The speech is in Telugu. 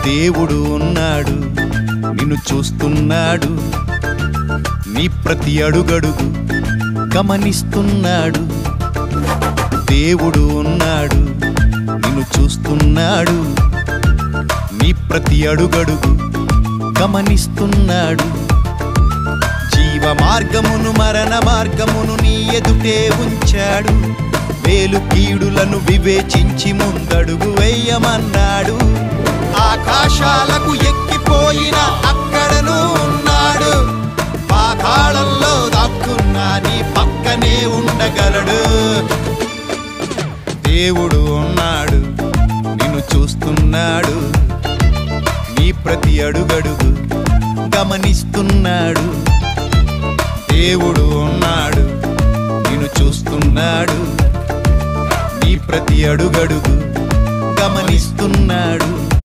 దేవుడు ఉన్నాడు, నిన్ను చూస్తున్నాడు, నీ ప్రతి అడుగడుగు గమనిస్తున్నాడు. దేవుడు ఉన్నాడు, నిన్ను చూస్తున్నాడు, నీ ప్రతి అడుగడుగు గమనిస్తున్నాడు. జీవ మార్గమును మరణ మార్గమును నీ ఎదుటే ఉంచాడు. వేలు కీడులను వివేచించి ముందడుగు వేయమన్నాడు. ఆకాశాలకు ఎక్కిపోయిన అక్కడను ఉన్నాడు. పాతాళంలో దాక్కున్నా నీ పక్కనే ఉండగలడు. దేవుడు ఉన్నాడు, నిన్ను చూస్తున్నాడు, నీ ప్రతి అడుగడుగు గమనిస్తున్నాడు. దేవుడు ఉన్నాడు, నిన్ను చూస్తున్నాడు, నీ ప్రతి అడుగడుగు గమనిస్తున్నాడు.